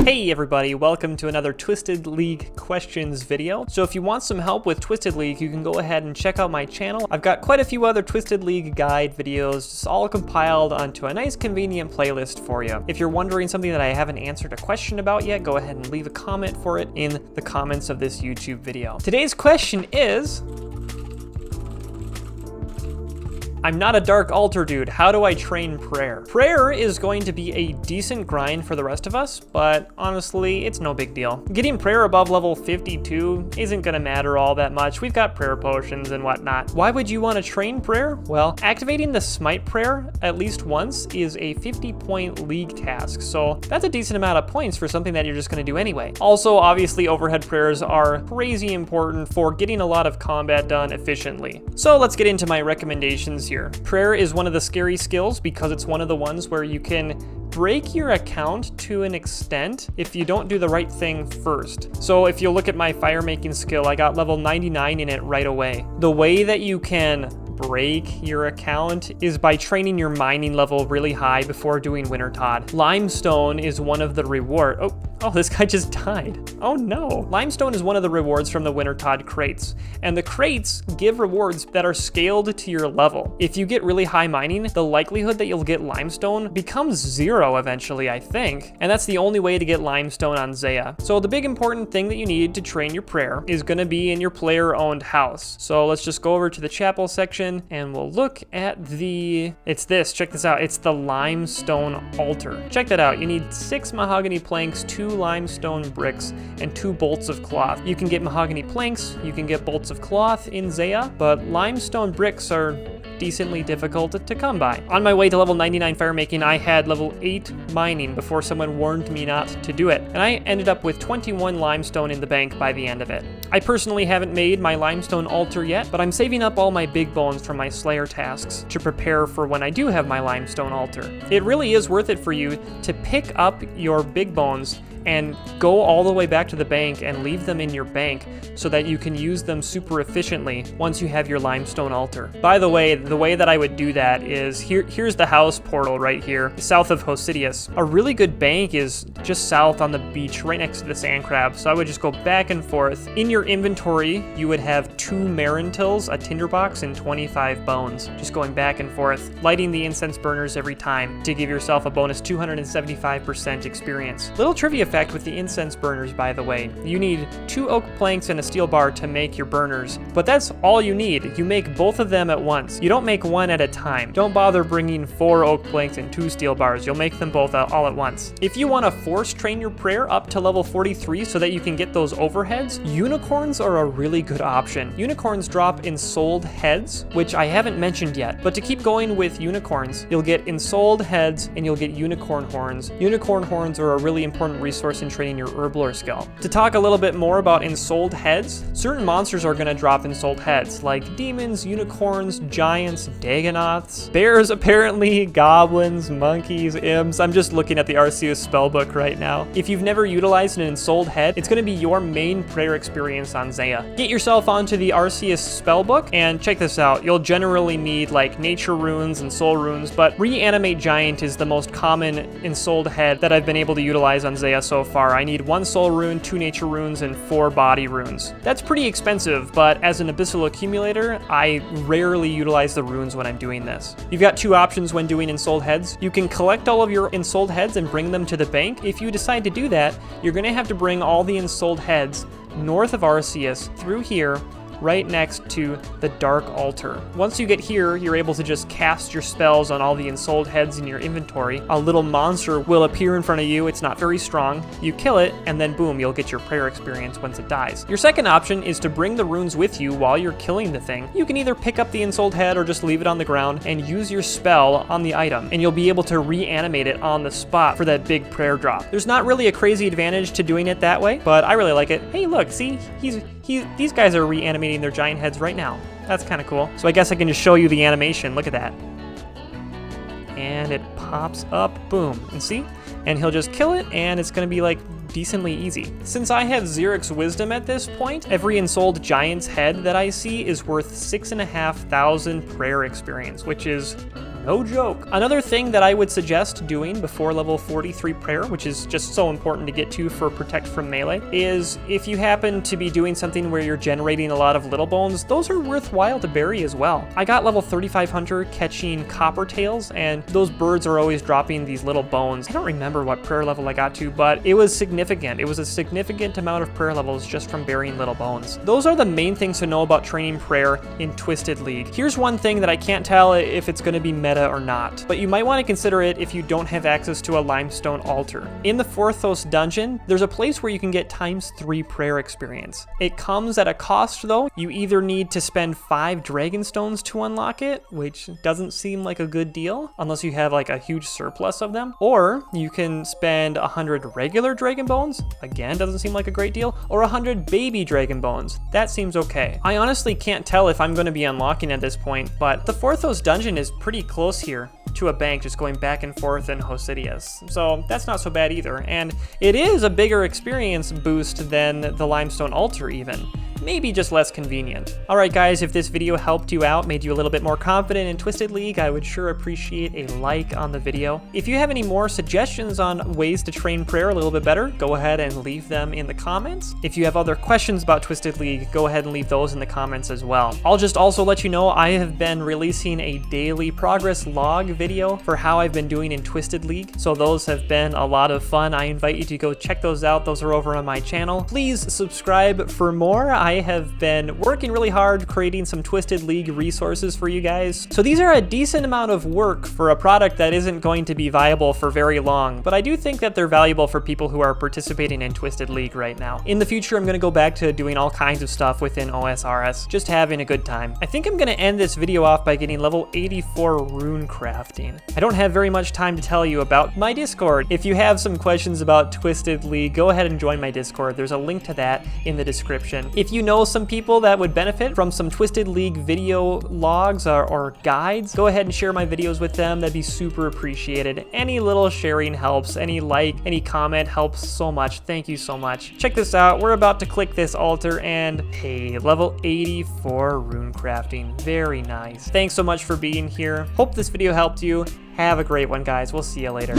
Hey everybody, welcome to another Twisted League questions video. So if you want some help with Twisted League, you can go ahead and check out my channel. I've got quite a few other Twisted League guide videos, just all compiled onto a nice convenient playlist for you. If you're wondering something that I haven't answered a question about yet, go ahead and leave a comment for it in the comments of this YouTube video. Today's question is, I'm not a Dark Altar dude, how do I train prayer? Prayer is going to be a decent grind for the rest of us, but honestly, it's no big deal. Getting prayer above level 52 isn't gonna matter all that much. We've got prayer potions and whatnot. Why would you want to train prayer? Well, activating the Smite prayer at least once is a 50-point league task, so that's a decent amount of points for something that you're just gonna do anyway. Also, obviously, overhead prayers are crazy important for getting a lot of combat done efficiently. So let's get into my recommendations here. Prayer is one of the scary skills because it's one of the ones where you can break your account to an extent if you don't do the right thing first. So if you look at my fire making skill, I got level 99 in it right away. The way that you can break your account is by training your mining level really high before doing Wintertod. Limestone is one of the reward. Oh, this guy just died. Oh no. Limestone is one of the rewards from the Wintertod crates, and the crates give rewards that are scaled to your level. If you get really high mining, the likelihood that you'll get limestone becomes 0 eventually, I think, and that's the only way to get limestone on Zeah. So the big important thing that you need to train your prayer is gonna be in your player-owned house. So let's just go over to the chapel section and we'll look at it's this, check this out. It's the limestone altar. Check that out. You need 6 mahogany planks, 2 limestone bricks, and 2 bolts of cloth. You can get mahogany planks, you can get bolts of cloth in Zeah, but limestone bricks are decently difficult to come by. On my way to level 99 firemaking, I had level 8 mining before someone warned me not to do it, and I ended up with 21 limestone in the bank by the end of it. I personally haven't made my limestone altar yet, but I'm saving up all my big bones from my slayer tasks to prepare for when I do have my limestone altar. It really is worth it for you to pick up your big bones and go all the way back to the bank and leave them in your bank so that you can use them super efficiently once you have your limestone altar. By the way that I would do that is, here's the house portal right here, south of Hosidius. A really good bank is just south on the beach, right next to the sand crab, so I would just go back and forth. In your inventory, you would have 2 marintils, a tinderbox, and 25 bones, just going back and forth, lighting the incense burners every time to give yourself a bonus 275% experience. Little trivia fact with the incense burners, by the way, you need 2 oak planks and a steel bar to make your burners, but that's all you need. You make both of them at once. You don't make one at a time. Don't bother bringing 4 oak planks and 2 steel bars. You'll make them both all at once. If you want to force train your prayer up to level 43 so that you can get those overheads, unicorns are a really good option. Unicorns drop Ensouled heads, which I haven't mentioned yet, but to keep going with unicorns, you'll get Ensouled heads and you'll get unicorn horns. Unicorn horns are a really important resource in training your herblore skill. To talk a little bit more about Ensouled heads, certain monsters are going to drop Ensouled heads, like demons, unicorns, giants, dagonoths, bears apparently, goblins, monkeys, imps. I'm just looking at the Arceus spellbook right now. If you've never utilized an Ensouled head, it's going to be your main prayer experience on Zeah. Get yourself onto the Arceus spellbook and check this out. You'll generally need like nature runes and soul runes, but reanimate giant is the most common Ensouled head that I've been able to utilize on Zeah so far. I need 1 soul rune, 2 nature runes, and 4 body runes. That's pretty expensive, but as an abyssal accumulator, I rarely utilize the runes when I'm doing this. You've got 2 options when doing Ensouled heads. You can collect all of your Ensouled heads and bring them to the bank. If you decide to do that, you're going to have to bring all the Ensouled heads north of Arceus through here, right next to the Dark Altar. Once you get here, you're able to just cast your spells on all the Ensouled heads in your inventory. A little monster will appear in front of you. It's not very strong. You kill it, and then boom, you'll get your prayer experience once it dies. Your second option is to bring the runes with you while you're killing the thing. You can either pick up the Ensouled head or just leave it on the ground and use your spell on the item, and you'll be able to reanimate it on the spot for that big prayer drop. There's not really a crazy advantage to doing it that way, but I really like it. Hey, look, see? These guys are reanimating their giant heads right now. That's kind of cool. So I guess I can just show you the animation. Look at that. And it pops up, boom, and see? And he'll just kill it, and it's gonna be like decently easy. Since I have Xeric's Wisdom at this point, every Ensouled Giant's head that I see is worth 6,500 prayer experience, which is No joke. Another thing that I would suggest doing before level 43 prayer, which is just so important to get to for protect from melee, is if you happen to be doing something where you're generating a lot of little bones, those are worthwhile to bury as well. I got level 35 hunter catching copper tails, and those birds are always dropping these little bones. I don't remember what prayer level I got to, but it was significant. It was a significant amount of prayer levels just from burying little bones. Those are the main things to know about training prayer in Twisted League. Here's one thing that I can't tell if it's going to be meta or not, but you might want to consider it if you don't have access to a limestone altar. In the Forthos dungeon, there's a place where you can get ×3 prayer experience. It comes at a cost though. You either need to spend 5 dragon stones to unlock it, which doesn't seem like a good deal unless you have like a huge surplus of them, or you can spend 100 regular dragon bones, again doesn't seem like a great deal, or 100 baby dragon bones. That seems okay. I honestly can't tell if I'm going to be unlocking at this point, but the Forthos dungeon is pretty close here to a bank, just going back and forth in Hosidius. So that's not so bad either. And it is a bigger experience boost than the Limestone altar even. Maybe just less convenient. Alright guys, if this video helped you out, made you a little bit more confident in Twisted League, I would sure appreciate a like on the video. If you have any more suggestions on ways to train prayer a little bit better, go ahead and leave them in the comments. If you have other questions about Twisted League, go ahead and leave those in the comments as well. I'll just also let you know I have been releasing a daily progress log video for how I've been doing in Twisted League, so those have been a lot of fun. I invite you to go check those out. Those are over on my channel. Please subscribe for more. I have been working really hard creating some Twisted League resources for you guys. So these are a decent amount of work for a product that isn't going to be viable for very long, but I do think that they're valuable for people who are participating in Twisted League right now. In the future, I'm going to go back to doing all kinds of stuff within osrs, just having a good time. I think I'm going to end this video off by getting level 84 rune crafting. I don't have very much time to tell you about my Discord. If you have some questions about Twisted League, go ahead and join my Discord. There's a link to that in the description. If you know some people that would benefit from some Twisted League video logs or guides, go ahead and share my videos with them. That'd be super appreciated. Any little sharing helps. Any like, any comment helps so much. Thank you so much. Check this out. We're about to click this altar and hey, level 84 rune crafting. Very nice. Thanks so much for being here. Hope this video helped you. Have a great one, guys. We'll see you later.